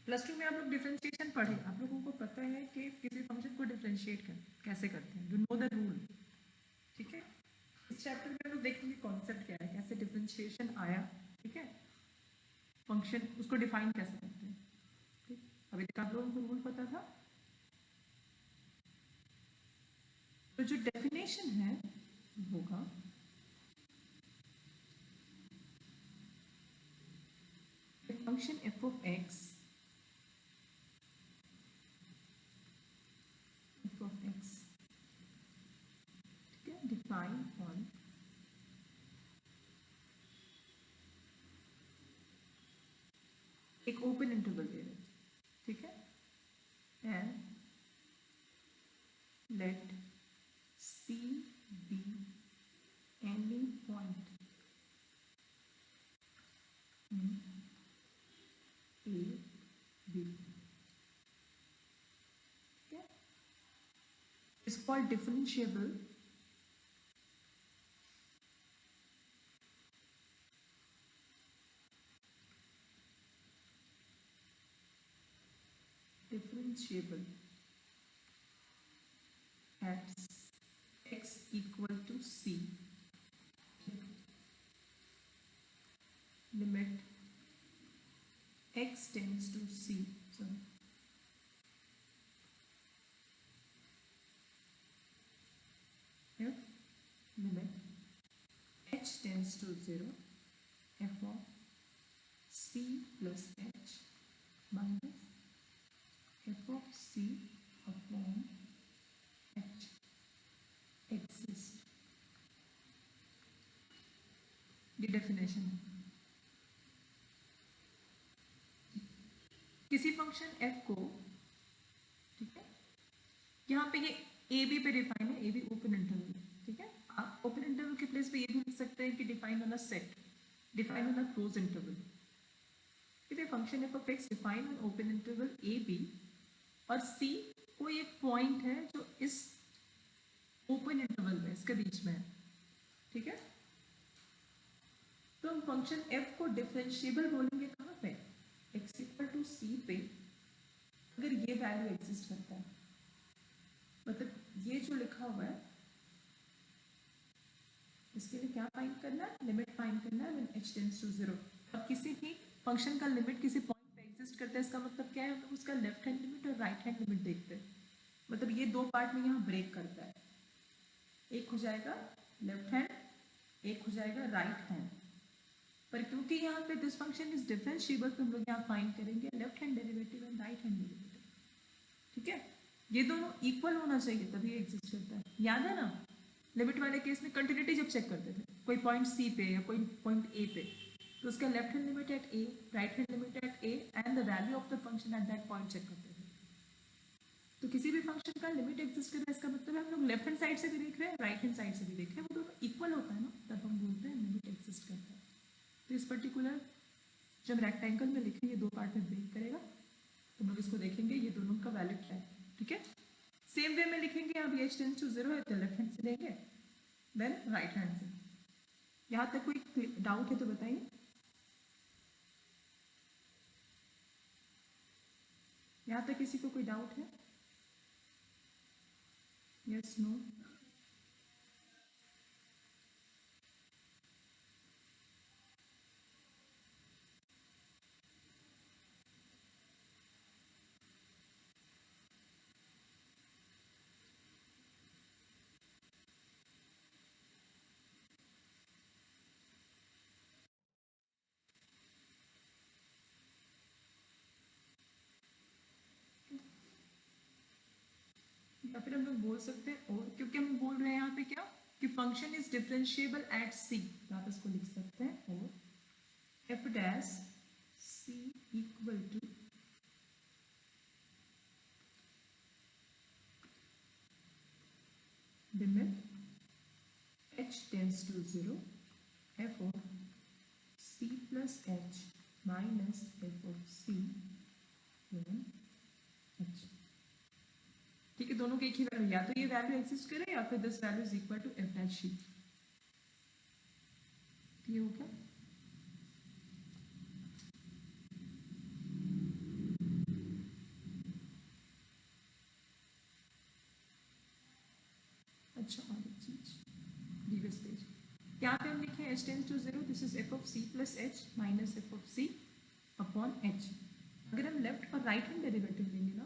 Plus 2 में आप लोग डिफरेंशिएशन पढ़े, आप लोगों को पता है कि किसी फंक्शन को डिफरेंशिएट कैसे करते हैं, यू नो द रूल, ठीक है। इस चैप्टर में हम लोग देखेंगे कॉन्सेप्ट क्या है, कैसे डिफरेंशिएशन आया, ठीक है, फंक्शन उसको डिफाइन कैसे करते हैं, ठीक। अभी तक आप लोगों को रूल पता था। तो जो डेफिनेशन है होगा फंक्शन f of x ठीक है, डिफाइन ऑन एक ओपन इंटरवल दे रहे, ठीक है, and let c be any point in a b, ठीक है, is called differentiable at x equal to c, limit x tends to c, sorry, f limit h tends to 0, f of c plus h minus f of c upon h exists. ये definition है। किसी function f को, ठीक है, यहाँ पे ये A B पे डिफाइन है, ए बी ओपन इंटरवल, ठीक है, आप ओपन इंटरवल के प्लेस पे ये भी लिख सकते हैं कि define on a set, define on a close interval. If a function F of X define on open interval A B और सी कोई एक पॉइंट है जो इस ओपन इंटरवल में इसके बीच में है, ठीक है, तो हम फंक्शन एफ को डिफरेंशिएबल बोलेंगे कहाँ पे, एक्स इक्वल टू सी पे, अगर ये वैल्यू एग्जिस्ट करता है, मतलब ये जो लिखा हुआ है इसके लिए क्या फाइंड करना है, लिमिट फाइंड करना है व्हेन h टेंड्स टू 0। अब किसी भी फंक्शन का लिमिट किसी पॉइंट पे एग्जिस्ट करता है, इसका मतलब क्या है, हम लोग उसका लेफ्ट हैंड लिमिट और राइट हैंड लिमिट देखते हैं, मतलब ये दो पार्ट में यहाँ ब्रेक करता है, एक हो जाएगा लेफ्ट हैंड, एक हो जाएगा राइट हैंड, पर क्योंकि यहाँ पे दिस फंक्शन इज डिफरेंशिएबल तो हम लोग यहाँ फाइंड करेंगे left hand derivative and right hand derivative, ठीक है, ये दोनों इक्वल होना चाहिए तभी एग्जिस्ट करता है, याद है ना, लिमिट वाले केस में कंटिन्यूटी जब चेक करते थे कोई पॉइंट सी पे या कोई पॉइंट ए पे, तो उसका left hand limit at A, right hand limit at A and the value of the function at that point check करते थे। तो किसी भी फंक्शन का लिमिट एग्जिस्ट कर रहा है इसका मतलब है हम लोग लेफ्ट हैंड साइड से भी देख रहे हैं, राइट हैंड साइड से भी देख रहे हैं, वो दोनों इक्वल होता है ना, तब हम बोलते हैं लिमिट एग्जिस्ट करता है। तो इस पर्टिकुलर जब रेक्टेंगल में लिखे ये दो पार्ट में ब्रेक करेगा तो हम लोग इसको देखेंगे ये दोनों का वैल्यू क्या है, ठीक है। सेम वे में लिखेंगे, यहाँ भी h टेंड्स टू 0 है तो लेफ्ट हैंड से लेंगे देन राइट हैंड से। यहाँ तक कोई डाउट है तो बताइए, यहाँ तक किसी को कोई डाउट है, यस नो? या फिर हम लोग बोल सकते हैं और, क्योंकि हम बोल रहे हैं यहाँ पे क्या कि function is differentiable at C, तो आप इसको लिख सकते हैं और F dash C equal to limit h tends to 0 f of c plus h minus f of c then h, ठीक है, दोनों के एक ही वैल्यू, या तो ये वैल्यू एग्जिस्ट करे या फिर this value is equal to F dash C, ये हो गया। अच्छा और एक चीज प्रीवियस पेज, यहाँ पे हम लिखे h tends to 0, this is f of c plus h minus f of c upon h। अगर हम लेफ्ट और राइट हैंड डेरिवेटिव लेंगे ना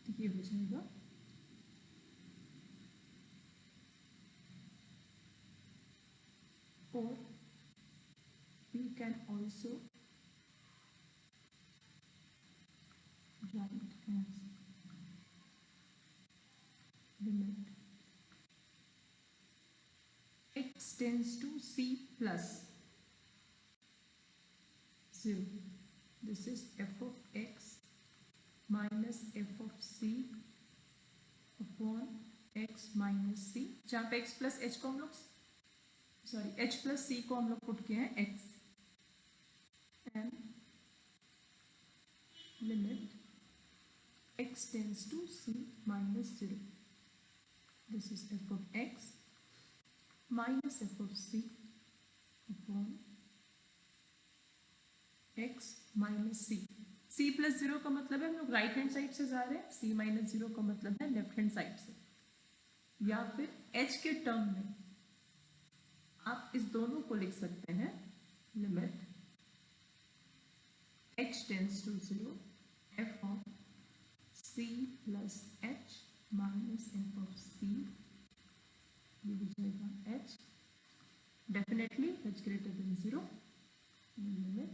तो ये हो जाएगा और we can also write as limit x tends to c plus 0, this is f of x minus f of c upon x minus c, जहाँ पे x प्लस h को हम लोग h प्लस c को हम लोग पुट किए हैं x, and limit x tends to c minus 0, this is f of x minus f of c upon x minus c। c plus 0 का मतलब है हम लोग राइट हैंड साइड से जा रहे हैं, c माइनस 0 का मतलब है लेफ्ट हैंड साइड से, या फिर h के टर्म में आप इस दोनों को लिख सकते हैं limit h tends to 0 f of c plus h minus f of c, ये हो जाएगा h definitely h greater than 0, limit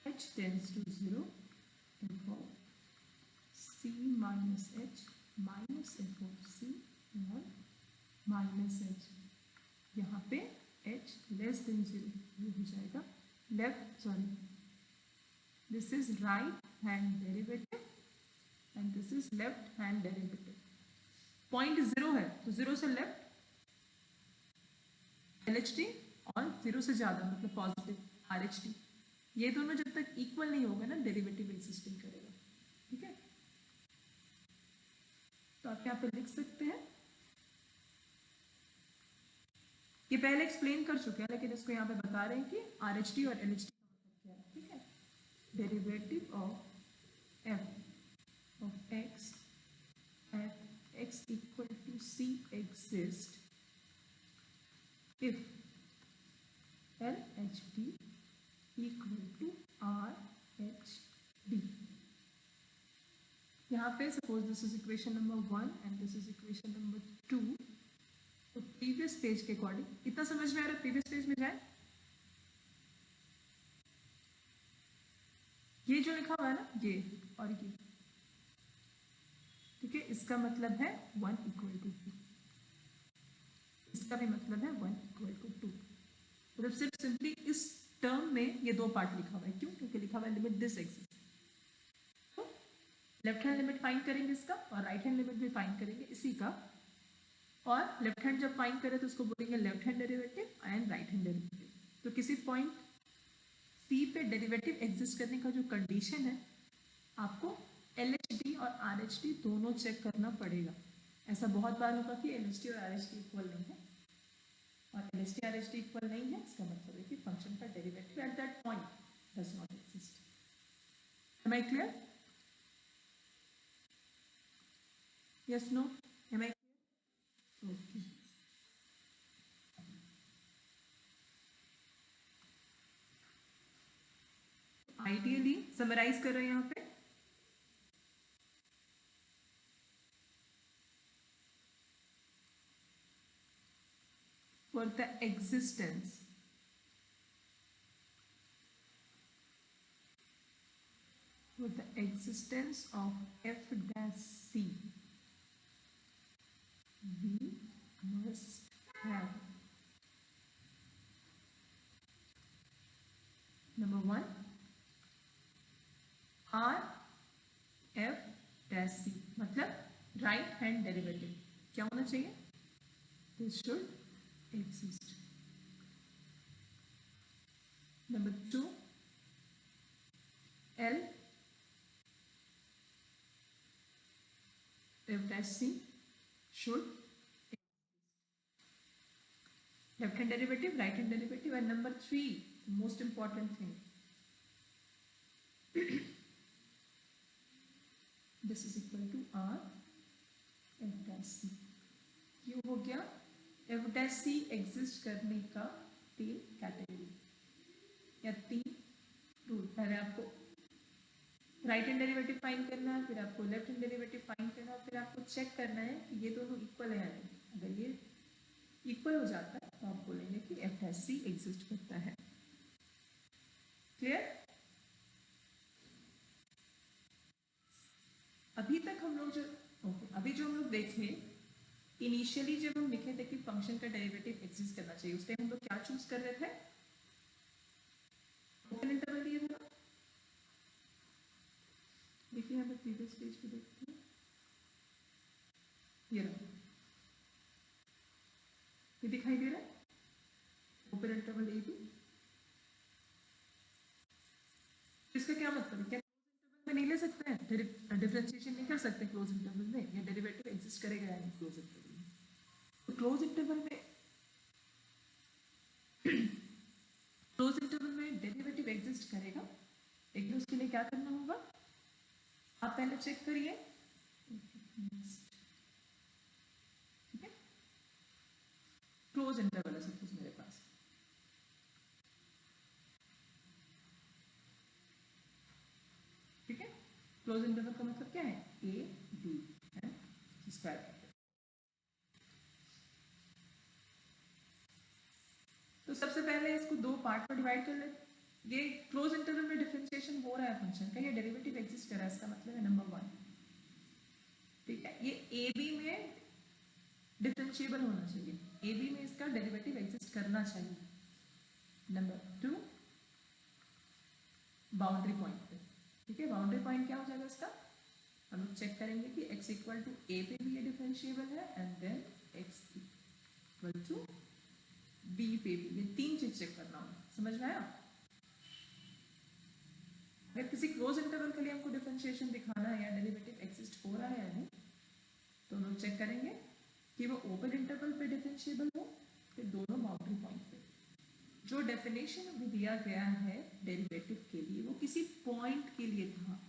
h tends to 0 f of c minus h minus f of c और minus h, यहाँ पे h less than 0, ये हो जाएगा left, sorry this is right hand derivative and this is left hand derivative. Point 0 है तो 0 से left LHT और 0 से ज़्यादा मतलब पॉजिटिव RHT, ये दोनों जब तक इक्वल नहीं होगा ना डेरिवेटिव एग्जिस्टिंग करेगा, ठीक है। तो आप यहाँ पे लिख सकते हैं, ये पहले एक्सप्लेन कर चुके हैं लेकिन इसको यहाँ पे बता रहे हैं कि RHT और LHT का मतलब क्या है, ठीक है। Derivative of f of x at x equal to c exist if LHT equal to RHD। यहाँ पे suppose this is equation number 1 and this is equation number 2, तो प्रीवियस पेज के अकॉर्डिंग इतना समझ में आ रहा है, प्रीवियस पेज में जाए, ये जो लिखा हुआ है ना ये और ये, ठीक है, इसका मतलब है 1 इक्वल टू 2, इसका भी मतलब है 1 इक्वल टू 2, मतलब सिर्फ सिंपली इस टर्म में ये दो पार्ट लिखा हुआ है, क्यों, क्योंकि लिखा हुआ है लिमिट दिस एक्सिस्ट, तो लेफ्ट हैंड लिमिट फाइंड करेंगे इसका और राइट हैंड लिमिट भी फाइंड करेंगे इसी का, और लेफ्ट हैंड जब फाइंड करें तो उसको बोलेंगे left hand derivative and right hand derivative. तो किसी पॉइंट C पे डेरिवेटिव एग्जिस्ट करने का जो कंडीशन है आपको LHD और RHD दोनों चेक करना पड़ेगा। ऐसा बहुत बार होगा कि LHD और RHD इक्वल नहीं है, और LHD RHD इक्वल नहीं है, इसका मतलब है कि फंक्शन का derivative at that point does not exist. Am I clear? Yes no, am I clear? Okay, ideally summarize कर रहे हैं यहाँ पे, for the existence of f dash c, we must have number 1 r f dash c, मतलब right hand derivative क्या होना चाहिए, this should exist. Number 2 L f dash c should left hand derivative, right hand derivative, and number 3 the most important thing, this is equal to R f dash c, ये हो गया F dash सी exist करने का 3 category या 3 rule. पहले आपको right hand derivative find करना है, फिर आपको लेफ्ट हैंड डेरिवेटिव फाइंड करना है, फिर आपको चेक करना है कि ये दोनों इक्वल है या नहीं। अगर ये इक्वल हो जाता है तो आप बोलेंगे कि एफ डैश सी एग्जिस्ट करता है। क्लियर? अभी तक हम लोग जो अभी जो हम लोग देखे, इनिशियली जब हम लिखे थे कि फंक्शन का डेरिवेटिव एग्जिस्ट करना चाहिए, उस टाइम हम लोग क्या चूज कर रहे थे? ओपन इंटरवल दिया था। देखिए यहाँ पे प्रीवियस पेज पे देखते हैं, ये रहा, ये दिखाई दे रहा है ओपन इंटरवल ए बी। इसका क्या मतलब है? क्या में नहीं ले सकते हैं, डिफरेंशिएशन नहीं कर सकते क्लोज इंटरवल में, या डेरिवेटिव एग्जिस्ट करेगा या नहीं क्लोज इंटरवल में? तो क्लोज इंटरवल में डेरिवेटिव एग्जिस्ट करेगा, लेकिन उसके लिए क्या करना होगा? आप पहले चेक करिए, ठीक है? क्लोज इंटरवल है सपोज मेरे पास, ठीक है? क्लोज इंटरवल का मतलब क्या है? ए बी है स्क्वायर। तो सबसे पहले इसको दो पार्ट में डिवाइड कर लेते। ये क्लोज इंटरवल में डिफरेंशिएशन हो रहा है फंक्शन का, ये डेरिवेटिव एग्जिस्ट कर रहा है, इसका मतलब है नंबर 1, ठीक है? ये ए बी में डिफरेंशिएबल होना चाहिए, ए बी में इसका डेरिवेटिव एग्जिस्ट करना चाहिए। नंबर 2, बाउंड्री पॉइंट पे, ठीक है? बाउंड्री पॉइंट क्या हो जाएगा इसका? हम लोग चेक करेंगे कि x इक्वल टू ए पे भी ये डिफरेंशिएबल है, and then x equal to B पे भी। ये 3 चीज चेक करना होगा, समझ में आया? अगर किसी क्लोज इंटरवल के लिए हमको डिफरेंशिएशन दिखाना है या डेरिवेटिव एग्जिस्ट हो रहा है या नहीं, तो हम लोग चेक करेंगे कि वो ओपन इंटरवल पे डिफरेंशिएबल हो, फिर दोनों बाउंड्री पॉइंट पे। जो डेफिनेशन अभी दिया गया है डेरिवेटिव के लिए, वो किसी पॉइंट के लिए था,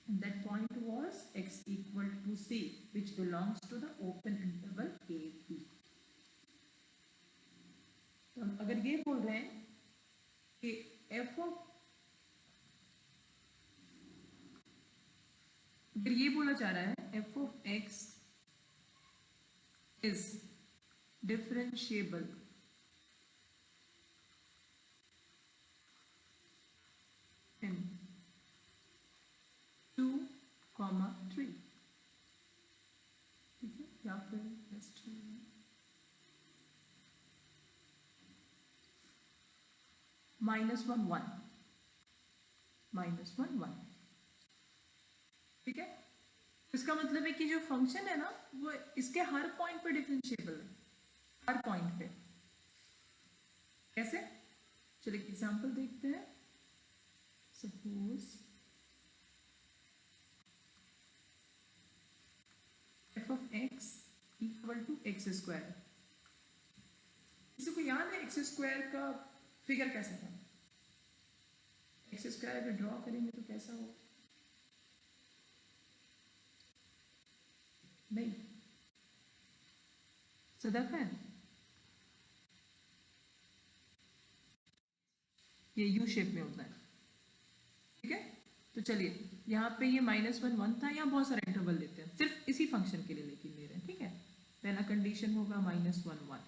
and that point was x equal to c, which belongs to the open interval a b. तो हम अगर ये बोल रहे हैं कि f ऑफ, अगर ये बोला जा रहा है f of x is differentiable in 2, 3, ठीक है? या फिर -1 1, -1 1, ठीक है? इसका मतलब है कि जो फंक्शन है ना, वो इसके हर पॉइंट पे डिफरेंशिएबल है, हर पॉइंट पे। कैसे? चलिए एग्जांपल देखते हैं। Suppose f of x equal to x square. किसी को याद है एक्स स्क्वायर का फिगर कैसा था? एक्स स्क्वायर अगर ड्रॉ करेंगे तो कैसा हो? नहीं, सदफ है, ये यू शेप में होता है, ठीक है? तो चलिए यहाँ पे ये -1 1 था, यहाँ बहुत सारे इंटरवल लेते हैं, सिर्फ इसी फंक्शन के लिए लेकिन ले रहे हैं, ठीक है? पहला कंडीशन होगा -1 1,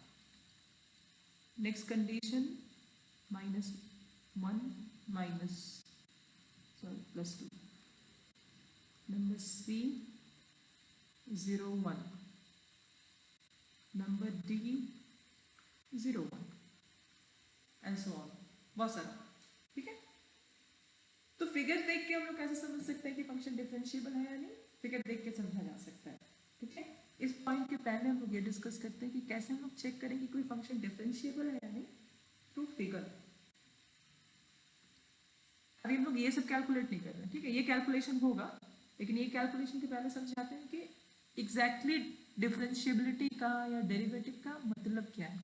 next condition -1 minus +2, number C 0 1, number D 0 1, and so on, बहुत सारा, ठीक है? तो फिगर देख के हम लोग कैसे समझ सकते हैं कि फंक्शन डिफरेंशिएबल है या नहीं? फिगर देख के समझा जा सकता है, ठीक है? इस पॉइंट के पहले हम लोग ये डिस्कस करते हैं कि कैसे हम लोग चेक करें कि कोई फंक्शन डिफरेंशिएबल है या नहीं, थ्रू फिगर। अभी हम लोग ये सब कैलकुलेट नहीं कर रहे हैं, ठीक है? ये कैलकुलेशन होगा, लेकिन ये कैलकुलेशन के पहले समझाते हैं कि एग्जैक्टली डिफरेंशिएबिलिटी का या डेरिवेटिव का मतलब क्या है।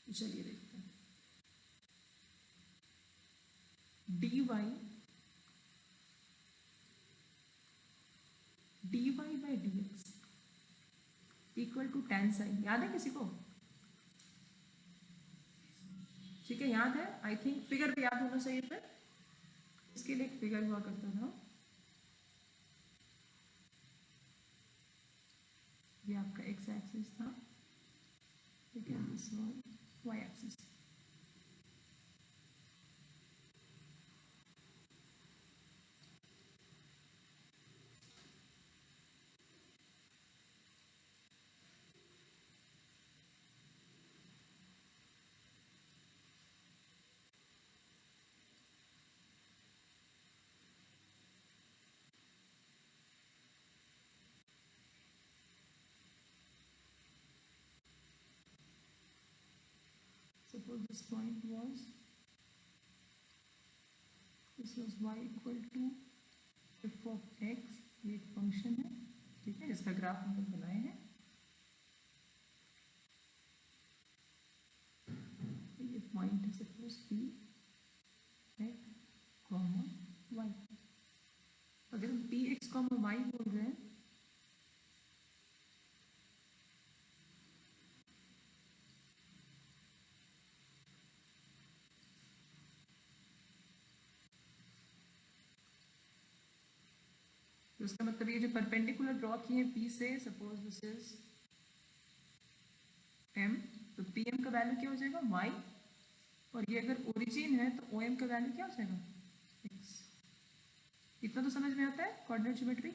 चलिए देखते हैं। dy equal to tan sine, याद है किसी को? ठीक है, याद है? आई थिंक फिगर भी याद होना चाहिए। फिर इसके लिए एक फिगर हुआ करता था, ये आपका एक्स एक्सिस था, ठीक है, this was y axis. Suppose this point was, this was y equal to f of x, ये एक फंक्शन है, ठीक है, इसका ग्राफ हम लोग बनाए हैं। ये पॉइंट है suppose p x comma y। अगर हम p x कॉमा y बोल रहे हैं तो इसका मतलब ये जो परपेंडिकुलर ड्रॉ किए हैं p से, सपोज दिस इज m, तो pm का वैल्यू क्या हो जाएगा y, और ये अगर ओरिजिन है तो om का वैल्यू क्या हो जाएगा x। इतना तो समझ में आता है coordinate geometry,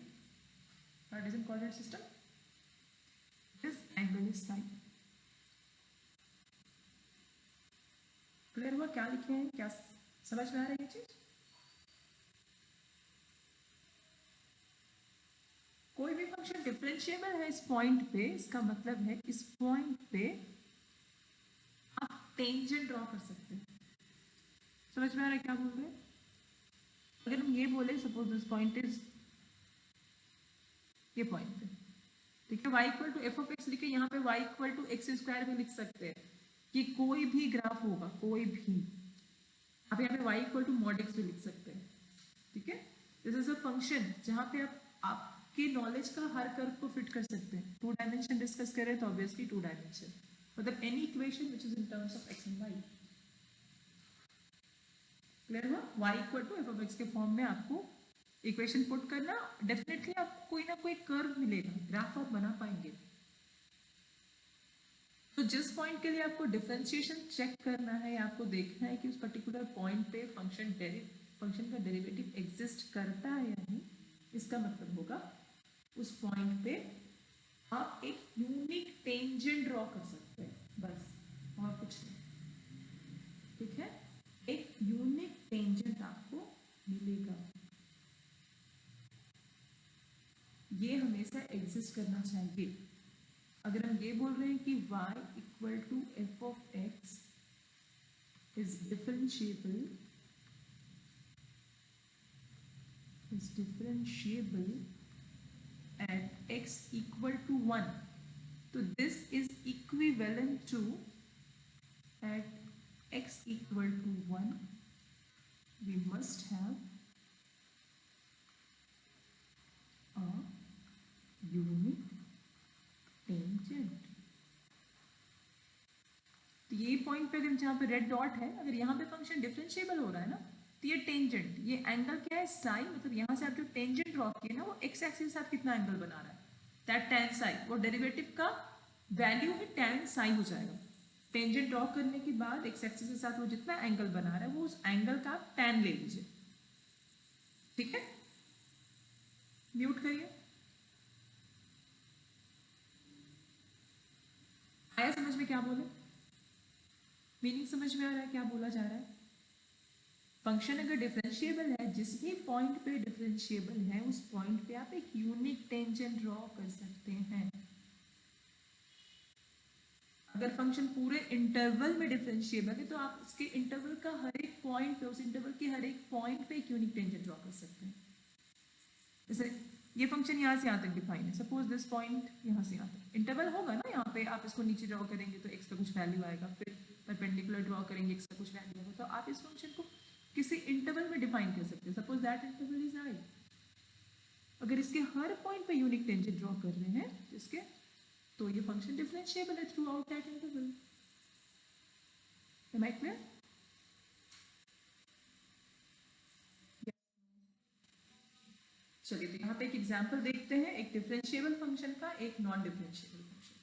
Cartesian coordinate system. This angle is sine. Clear हुआ क्या लिखे हैं, क्या समझ में आ रही है ये चीज? कोई भी फंक्शन डिफरेंशिएबल है इस पॉइंट पे, इसका मतलब है इस पॉइंट पे आप टेंजेंट ड्रॉ कर सकते हैं। समझ में आ रहा है क्या बोल रहे हैं? अगर हम ये बोले सपोज दिस पॉइंट इज ये पॉइंट पे, ठीक है, y equal to f of x लिखे, यहाँ पे y equal to x square भी लिख सकते हैं, कि कोई भी ग्राफ होगा, कोई भी, आप यहाँ पे y equal to mod x भी लिख सकते हैं, ठीक है। दिस इज अ फंक्शन जहाँ पे आप आपके नॉलेज का हर कर्व को फिट कर सकते हैं। 2 डायमेंशन डिस्कस करें तो ऑब्वियसली 2 डायमेंशन, मतलब any equation which is in terms of x and y. Clear हुआ? y equal to f of x के फॉर्म में आपको इक्वेशन पुट करना, डेफिनेटली आपको कोई ना कोई कर्व मिलेगा, ग्राफ आप बना पाएंगे। तो जिस पॉइंट के लिए आपको डिफरेंशिएशन चेक करना है, आपको देखना है कि उस पर्टिकुलर पॉइंट पे फंक्शन का डेरिवेटिव एग्जिस्ट करता है या नहीं, इसका मतलब होगा उस पॉइंट पे आप एक यूनिक टेंजेंट ड्रॉ कर सकते हैं, बस, और कुछ नहीं, ठीक है। एक यूनिक टेंजेंट आपको मिलेगा, ये हमेशा एग्जिस्ट करना चाहिए। अगर हम ये बोल रहे हैं कि y equal to f of x is differentiable at x equal to 1, तो this is equivalent to at x equal to 1 we must have a unique tangent। तो ये पॉइंट पे अगर जहाँ पे रेड डॉट है, अगर यहाँ पे फंक्शन डिफरेंशिएबल हो रहा है ना, तो ये टेंजेंट, ये एंगल क्या है साई, मतलब यहाँ से आप जो टेंजेंट ड्रॉ किए ना, वो एक्स एक्सिस के साथ कितना एंगल बना रहा है, दैट tan साई, वो डेरिवेटिव का वैल्यू ही tan साई हो जाएगा। टेंजेंट ड्रॉ करने के बाद एक्स एक्सिस के साथ वो जितना एंगल बना रहा है, वो उस एंगल का आप tan ले लीजिए, ठीक है। म्यूट करिए। आया समझ में क्या बोले? मीनिंग समझ में आ रहा है क्या बोला जा रहा है? फंक्शन अगर डिफरेंशिएबल है, जिस भी पॉइंट पे डिफरेंशिएबल है, उस पॉइंट पे आप एक यूनिक टेंजेंट ड्रॉ कर सकते हैं। अगर फंक्शन पूरे इंटरवल में डिफरेंशिएबल है, तो आप उसके इंटरवल का हर एक पॉइंट पे, उस इंटरवल के हर एक पॉइंट पे एक यूनिक टेंजेंट ड्रॉ कर सकते हैं। जैसे ये फंक्शन यहाँ से यहाँ तक डिफाइन है, सपोज दिस पॉइंट यहाँ से यहाँ तक इंटरवल होगा ना, यहाँ पे आप इसको नीचे ड्रॉ करेंगे तो एक्स का कुछ वैल्यू आएगा, फिर परपेंडिकुलर ड्रॉ करेंगे एक्स का कुछ वैल्यू आएगा, तो आप इस फंक्शन को किसी इंटरवल में डिफाइन कर सकते हैं, suppose that interval is I. अगर इसके हर पॉइंट पे यूनिक टेंजेंट ड्रॉ कर रहे हैं इसके, तो ये फंक्शन डिफरेंशिएबल है throughout that interval. Am I clear? चलिए, तो यहाँ पे एक एग्जांपल देखते हैं, एक डिफरेंशिएबल फंक्शन का, एक नॉन डिफरेंशिएबल फंक्शन का।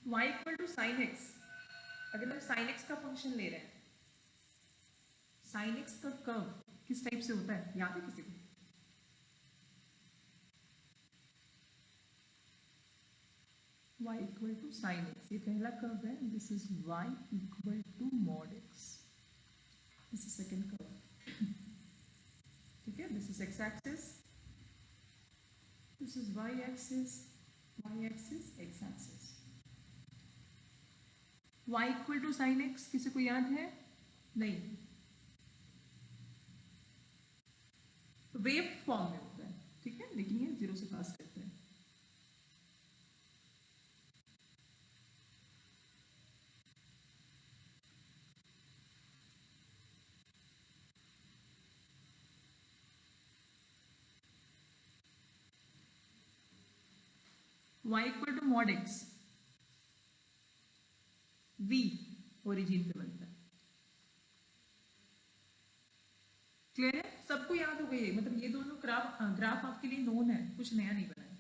y equal to sine x, अगर हम साइन एक्स का फंक्शन ले रहे हैं, साइन एक्स का कर्व किस टाइप से होता है याद है किसी को? y equal to sine x, ये पहला कर्व है, this is y equal to mod x, this is second curve. ठीक है, this is x axis, this is y axis, y axis, x axis. y equal to sine x किसी को याद है? नहीं, वेव फॉर्म में होता है, ठीक है, लेकिन ये जीरो से पास करते हैं। y equal to mod x, v origin पे बनता है। क्लियर है? सबको याद हो गई, मतलब ये दोनों ग्राफ आपके लिए नोन है, कुछ नया नहीं बना है।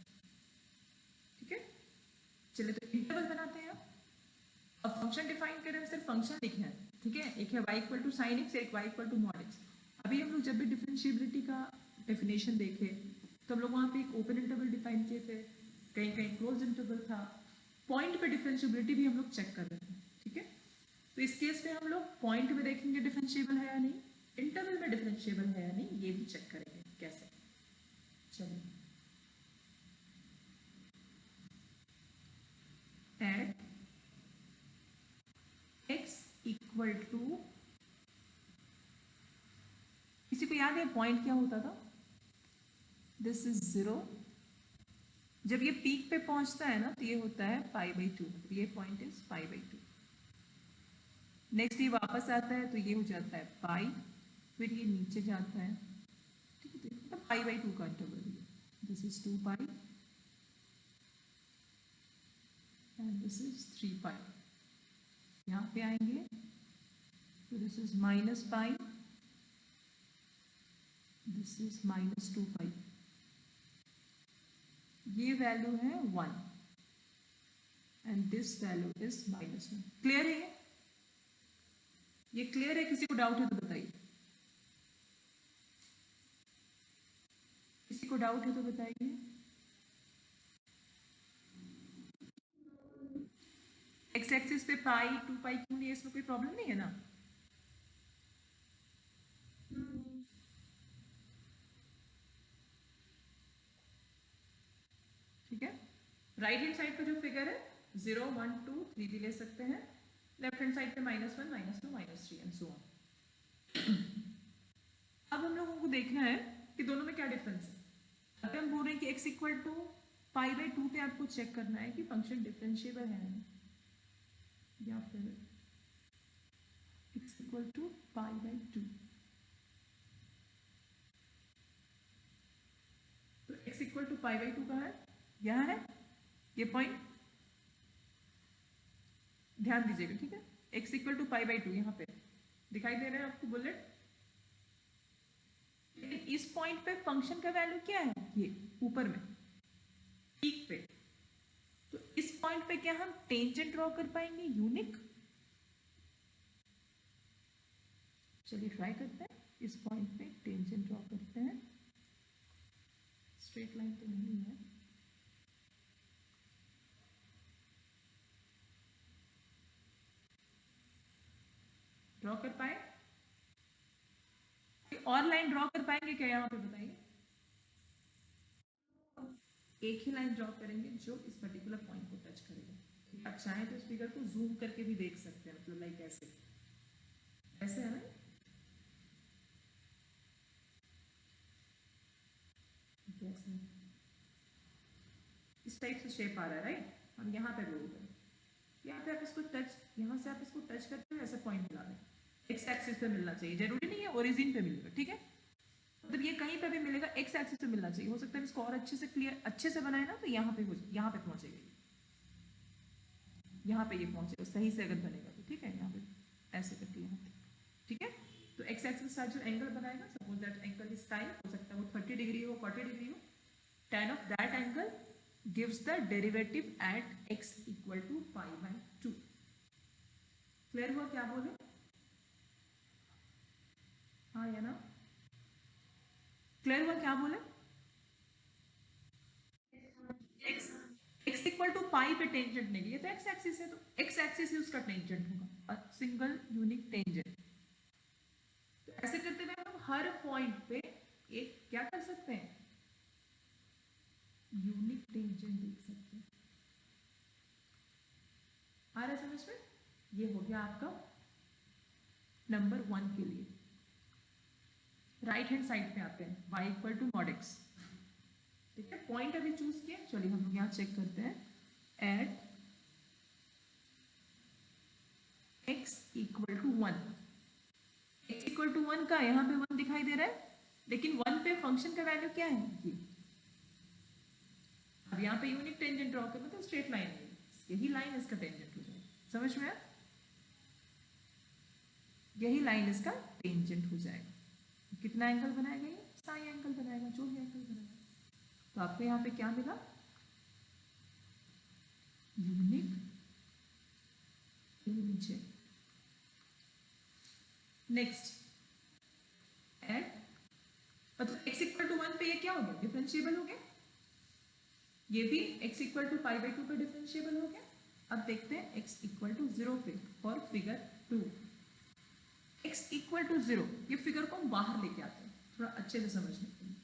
ठीक है, चलिए तो इंटरवल बनाते हैं। अब फंक्शन डिफाइन करें, सिर्फ फंक्शन लिखना है। ठीक है, एक है y equal to sine x, एक y equal to mod x. अभी हम लोग जब भी डिफरेंशिएबिलिटी का डेफिनेशन देखे तो हम लोग वहाँ पे एक ओपन इंटरवल डिफाइन किए थे, कहीं कहीं क्लोज इंटरवल था, पॉइंट पे डिफरेंशिएबिलिटी भी हम लोग चेक कर रहे थे। ठीक है, तो इस केस में हम लोग पॉइंट में देखेंगे डिफरेंशिएबल है या नहीं, इंटरवल में डिफरेंशिएबल है या नहीं, ये भी चेक करेंगे कैसे। चलिए, एट x इक्वल टू, किसी को याद है पॉइंट क्या होता था? दिस इज 0, जब ये पीक पे पहुंचता है ना तो ये होता है पाई बाई 2, ये point is pi by 2। Next ये वापस आता है तो ये हो जाता है पाई, फिर ये नीचे जाता है, ठीक है, मतलब पाई बाई 2 का interval, this is 2 pi and this is 3 पाई। यहाँ पे आएंगे तो this is minus pi, this is minus 2 पाई, ये वैल्यू है 1 and this value is minus 1। Clear है ये क्लियर है? किसी को डाउट है तो बताइए, किसी को डाउट है तो बताइए। एक्स एक्सिस पे पाई 2 पाई क्यों नहीं है, इसमें कोई प्रॉब्लम नहीं है ना? ठीक है, राइट हैंड साइड का जो फिगर है 0 1 2 3 भी ले सकते हैं, लेफ्ट हैंड साइड पे -1 -2 -3 एंड सो ऑन। अब हम लोगों को देखना है कि दोनों में क्या डिफरेंस है। अगर हम बोल रहे हैं कि x equal to pi by 2 पे आपको चेक करना है कि फंक्शन डिफरेंशिएबल है या फिर x equal to pi by 2, तो x equal to pi by 2 कहाँ है? यहाँ है ये पॉइंट, ध्यान दीजिएगा। ठीक है, x equal to pi by 2 यहाँ पे दिखाई दे रहा है आपको बुलेट, लेकिन इस पॉइंट पे फंक्शन का वैल्यू क्या है? ये ऊपर में पीक पे, तो इस पॉइंट पे क्या हम टेंजेंट ड्रॉ कर पाएंगे यूनिक? चलिए ट्राई करते हैं, इस पॉइंट पे टेंजेंट ड्रॉ करते हैं, स्ट्रेट लाइन तो नहीं है, ड्रॉ कर पाए? और लाइन ड्रॉ कर पाएंगे क्या यहाँ पे बताइए? एक ही लाइन ड्रॉ करेंगे जो इस पर्टिकुलर पॉइंट को टच करेगा। आप चाहें तो इस फिगर को जूम करके भी देख सकते हैं, मतलब लाइक ऐसे ऐसे है ना, जैसे इस टाइप से शेप आ रहा है राइट। हम यहाँ पे रोल करें, यहाँ पे आप इसको टच, यहाँ से आप इसको टच करते हुए ऐसे पॉइंट मिला दें। एक्स एक्सिस पे मिलना चाहिए, जरूरी नहीं है ओरिजिन पे मिलेगा, ठीक है, मतलब ये कहीं पे भी मिलेगा, एक्स एक्सिस पे मिलना चाहिए। हो सकता है इसको और अच्छे से क्लियर अच्छे से बनाए ना, तो यहाँ पे यहाँ पे पहुंचेगा, यहाँ पे ये पहुंचेगा सही से अगर बनेगा तो, ठीक है, यहाँ पे ऐसे करके यहाँ पे, ठीक है। तो एक्स एक्सिस के साथ जो एंगल बनाएगा, सपोज दैट एंगल इज टाइन, हो सकता है वो 30 डिग्री हो, 40 डिग्री हो, tan of that angle gives the derivative at x equal to pi by 2। Clear हुआ क्या बोले? हाँ या ना? क्लियर हुआ क्या बोले? x x इक्वल टू पाई पे टेंजेंट नहीं, ये तो x एक्सिस है, तो x एक्सिस ही उसका टेंजेंट होगा, सिंगल यूनिक टेंजेंट। तो ऐसे करते हुए हम हर पॉइंट पे एक क्या कर सकते हैं, यूनिक टेंजेंट देख सकते हैं। आ रहा है समझ में? ये हो गया आपका नंबर 1 के लिए। राइट हैंड साइड पे आते हैं, y equal to mod x, ठीक है, पॉइंट अभी चूज किया, चलिए हम लोग यहाँ चेक करते हैं, at x equal to 1, x equal to 1 का यहाँ पे 1 दिखाई दे रहा है, लेकिन 1 पे फंक्शन का वैल्यू क्या है ये। अब यहाँ पे यूनिक टेंजेंट ड्रॉ कर, मतलब स्ट्रेट लाइन है, यही लाइन इसका टेंजेंट हो जाएगा, समझ में आया? यही लाइन इसका टेंजेंट हो जाएगा। कितना एंगल बनाएगा ये, साई एंगल बनाएगा, जो भी एंगल बनाएगा। तो आपको यहाँ पे क्या मिला, यूनिक टेंजेंट। नेक्स्ट एट, मतलब x इक्वल टू 1 पे ये क्या हो गया, डिफरेंशिएबल हो गया, ये भी x equal to pi by 2 पे डिफरेंशिएबल हो गया। अब देखते हैं x इक्वल टू 0 पे for figure 2। x equal to 0, ये फिगर को हम बाहर लेके आते हैं थोड़ा अच्छे से समझने के लिए।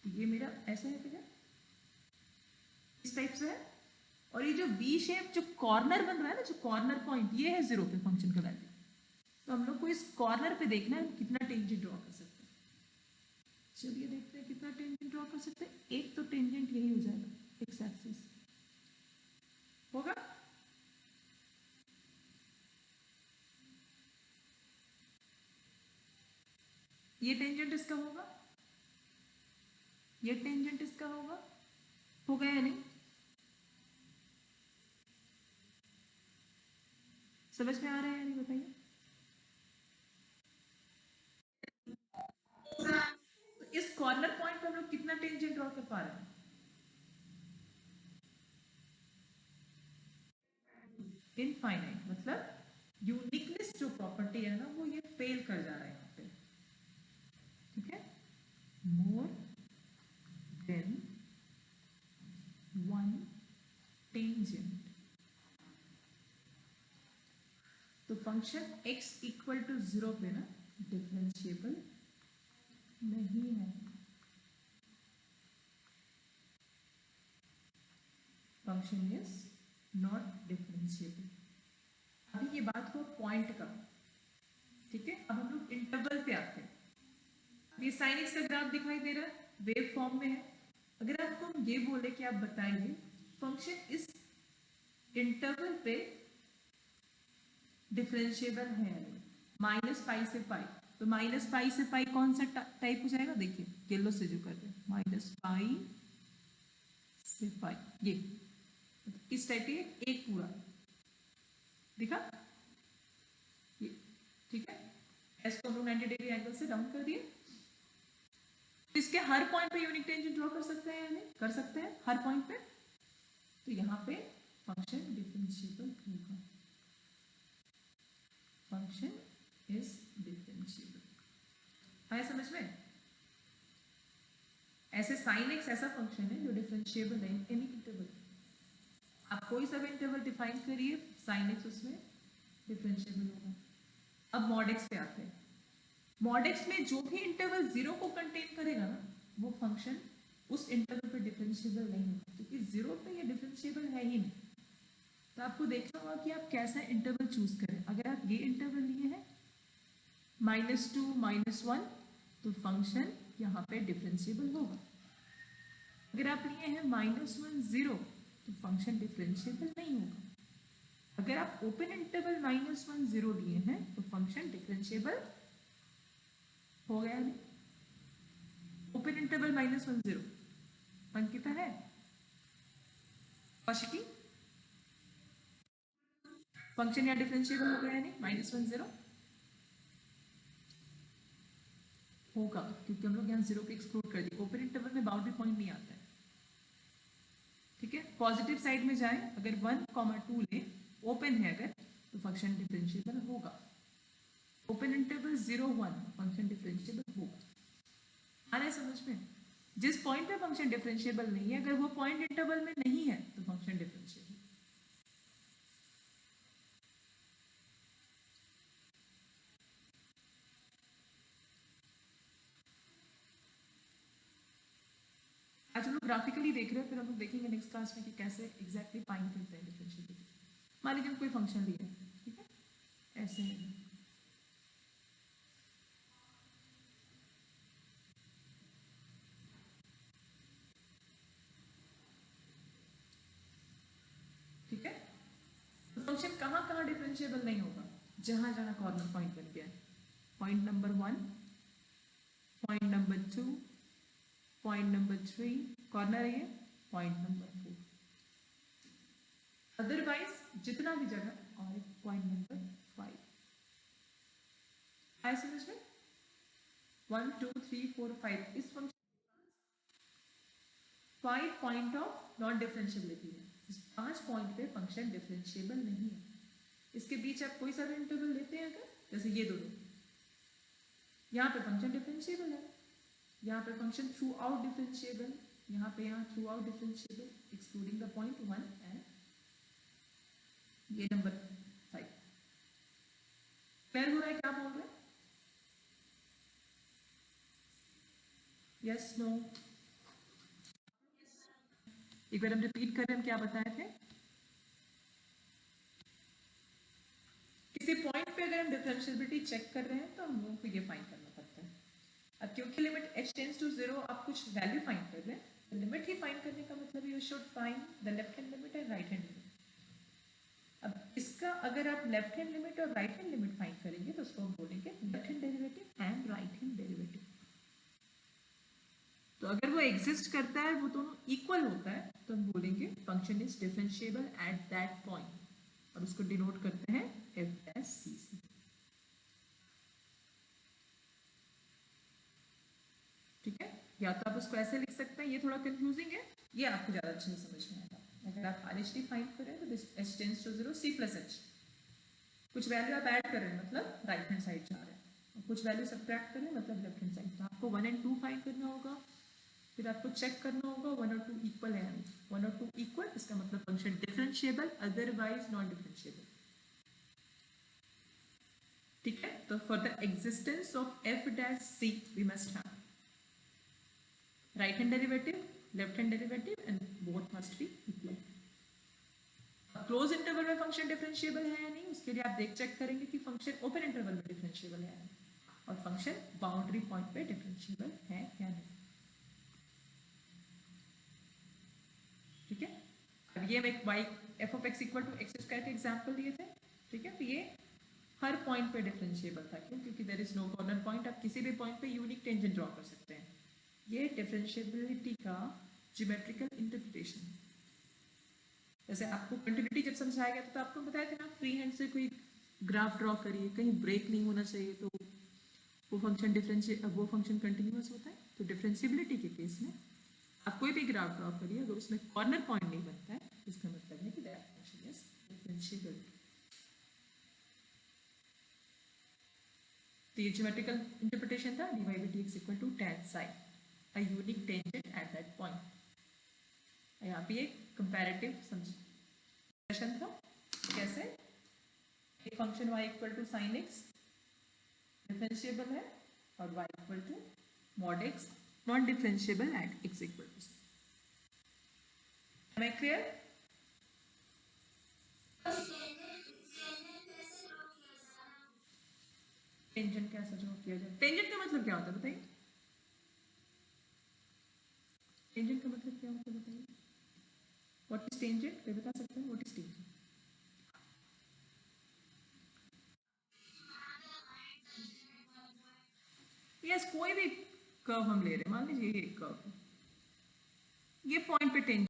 तो ये मेरा ऐसा है फिगर, इस टाइप से है, और ये जो v शेप जो कॉर्नर बन रहा है ना, जो कॉर्नर पॉइंट, ये है 0 पे फंक्शन का वैल्यू। तो हम लोग को इस कॉर्नर पे देखना है कितना टेंजेंट ड्रॉ कर सकते हैं। चलिए देखते हैं कितना टेंजेंट ड्रॉ कर सकते हैं। एक तो टेंजेंट यही हो जाएगा, एक्स एक्सिस होगा, ये टेंजेंट इसका होगा, ये टेंजेंट इसका होगा, हो गया या नहीं? समझ में आ रहा है या नहीं बताइए? तो इस कॉर्नर पॉइंट पे हम लोग कितना टेंजेंट ड्रॉ कर पा रहे हैं, इनफाइनाइट, मतलब यूनिकनेस जो प्रॉपर्टी है ना, वो ये फेल कर जा रहा है यहाँ पे, ठीक है, मोर देन वन टेंजेंट। तो फंक्शन x इक्वल टू 0 पे ना डिफरेंशिएबल नहीं है, फंक्शन इज नॉट डिफरेंशिएबल। अभी ये बात हुआ पॉइंट का, ठीक है। अब हम लोग इंटरवल पे आते हैं। ये साइन एक्स का ग्राफ दिखाई दे रहा है, वेव फॉर्म में है। अगर आपको हम ये बोले कि आप बताइए फंक्शन इस इंटरवल पे डिफरेंशिएबल है, माइनस पाई से पाई, तो माइनस पाई से पाई कौन सा टाइप हो जाएगा, देखिए येलो से जो कर रहे हैं, माइनस पाई से पाई, ये किस टाइप के, एक पूरा दिखा ये, ठीक है। एस को हम लोग 90 डिग्री एंगल से डाउन कर दिए। इसके हर पॉइंट पे यूनिक टेंजेंट ड्रॉ कर सकते हैं या नहीं कर सकते हैं, हर पॉइंट पे। तो यहाँ पे फंक्शन डिफरेंशिएबल होगा, फंक्शन इज डिफरेंशिएबल। आया समझ में? ऐसे साइन एक्स ऐसा फंक्शन है जो डिफरेंशिएबल है एनी इंटरवल। आप कोई सा भी इंटरवल डिफाइन करिए, साइन एक्स उसमें डिफरेंशिएबल होगा। अब मॉड एक्स पे आते हैं। मॉड एक्स में जो भी इंटरवल जीरो को कंटेन करेगा ना, वो फंक्शन उस इंटरवल पे डिफरेंशिएबल नहीं होगा, क्योंकि जीरो पे ये डिफरेंशिएबल है ही नहीं। तो आपको देखना होगा कि आप कैसा इंटरवल चूज करें। अगर आप ये इंटरवल लिए हैं -2 -1, तो फंक्शन यहाँ पे डिफरेंशिएबल होगा। अगर आप लिए हैं -1 0, तो फंक्शन डिफरेंशिएबल नहीं होगा। अगर आप ओपन इंटरवल -1 0 लिए हैं, तो फंक्शन डिफरेंशिएबल हो गया नहीं। ओपन इंटरवल -1 0 अंकिता है, कौशिकी, फंक्शन यहाँ डिफरेंशिएबल हो गया नहीं -1 0 होगा, क्योंकि हम लोग यहाँ जीरो को एक्सक्लूड कर दिए। ओपन इंटरवल में बाउंड्री पॉइंट नहीं आता है, ठीक है। पॉजिटिव साइड में जाए, अगर 1, 2 ले, ओपन है अगर, तो फंक्शन डिफरेंशिएबल होगा। ओपन इंटरवल 0 1 फंक्शन डिफरेंशिएबल होगा। आ रहा है समझ में? जिस पॉइंट पे फंक्शन डिफरेंशिएबल नहीं है, अगर वो पॉइंट इंटरवल में नहीं है, तो फंक्शन डिफरेंशिएबल। आज हम लोग ग्राफिकली देख रहे हैं, फिर हम लोग देखेंगे नेक्स्ट क्लास में कि कैसे एग्जैक्टली फाइंड करते हैं डिफरेंशिएबिलिटी। मान लीजिए कोई फंक्शन लिया है, ठीक है, ऐसे है, ठीक है। तो फंक्शन कहाँ कहाँ डिफरेंशिएबल नहीं होगा? जहां जहां कॉर्नर पॉइंट बन गया है। Point number 1, point number 2, point number 3, corner है ये, पॉइंट नंबर 4। अदरवाइज जितना भी जगह, और पॉइंट नंबर 5। आए समझ में? 1 2 3 4 5 इस function 5 point of non differentiability है। इस 5 पॉइंट पे फंक्शन डिफरेंशिएबल नहीं है। इसके बीच आप कोई सा भी इंटरवल लेते हैं अगर, जैसे ये दोनों, यहाँ पे फंक्शन डिफरेंशिएबल है, यहाँ पे फंक्शन थ्रू आउट डिफरेंशिएबल, यहाँ पे यहाँ throughout differentiable excluding the point 1 and ये नंबर 5। क्लियर हो रहा है क्या बोल रहे हैं? Yes no? एक बार हम रिपीट कर रहे हैं, हम क्या बताए थे? किसी पॉइंट पे अगर हम डिफरेंशिएबिलिटी चेक कर रहे हैं, तो हम लोगों को ये फाइंड करना पड़ता है। अब क्योंकि लिमिट h टेंड्स टू 0 आप कुछ वैल्यू फाइंड कर रहे हैं, तो लिमिट ही फाइंड करने का मतलब you should find the left hand limit and right hand limit. अब इसका अगर आप लेफ्ट हैंड लिमिट और राइट हैंड लिमिट फाइंड करेंगे, तो उसको हम बोलेंगे left hand derivative and right hand derivative. तो अगर वो एग्जिस्ट करता है, वो दोनों इक्वल होता है, तो हम बोलेंगे function is differentiable eight that point, और उसको डिनोट करते हैं एफ डैश सी से। ठीक है, या तो आप उसको ऐसे लिख सकते हैं, ये थोड़ा कंफ्यूजिंग है, ये आपको ज़्यादा अच्छे से समझ में आएगा। अगर आप आर एच डी फाइंड करें, तो this h tends to 0 C plus h, कुछ वैल्यू आप ऐड कर रहे हैं मतलब राइट हैंड साइड जा रहे हैं, और कुछ वैल्यू सब्ट्रैक्ट कर रहे हैं मतलब लेफ्ट हैंड साइड। तो आपको 1 एंड 2 फाइंड करना होगा, फिर आपको चेक करना होगा 1 और 2 इक्वल है। 1 और 2 इक्वल, इसका मतलब function differentiable, otherwise non differentiable. ठीक है, तो for the existence of f dash C we must have right hand derivative, left hand derivative and both must be equal. Close interval में फंक्शन डिफरेंशिएबल है या नहीं, उसके लिए आप देख चेक करेंगे कि फंक्शन ओपन इंटरवल में डिफरेंशिएबल है या नहीं, और फंक्शन बाउंड्री पॉइंट पे डिफरेंशिएबल है या नहीं। ठीक है, अब ये हम एक y f of x equal to x square के एग्जाम्पल दिए थे। ठीक है, तो ये हर पॉइंट पे डिफरेंशिएबल था, क्यों? क्योंकि there is no corner point, आप किसी भी पॉइंट पे यूनिक टेंजेंट ड्रॉ कर सकते हैं। ये डिफरेंशिएबिलिटी का ज्योमेट्रिकल इंटरप्रिटेशन है। जैसे आपको कंटिन्यूटी जब समझाया गया था, तो आपको बताया था ना, फ्री हैंड से कोई ग्राफ ड्रॉ करिए, कहीं ब्रेक नहीं होना चाहिए, तो वो फंक्शन कंटिन्यूअस होता है। तो डिफरेंशिएबिलिटी के केस में आप कोई भी ग्राफ ड्रॉ करिए, अगर उसमें कॉर्नर पॉइंट नहीं बनता है, इसका मतलब है कि दैट फंक्शन इज डिफरेंशिएबल। तो ये ज्योमेट्रिकल इंटरप्रिटेशन था, dy by dx equal to tan psi, a unique tangent at that point। यहाँ पे एक कंपैरेटिव सजेशन था, कैसे एक function y equal to sin x differentiable है और y equal to mod x not differentiable at x equal to 0. Am I clear? टेंजेंट कैसे ड्रॉ किया जाए? टेंजेंट का मतलब क्या होता है बताइए? टेंजेंट का मतलब क्या होता है बताइए? What is tangent? कोई बता सकते हैं व्हाट इज टेंजेंट? यस, कोई भी कर्व हम ले रहे हैं, मान लीजिए ये कर्व, ये पॉइंट पे टेंजेंट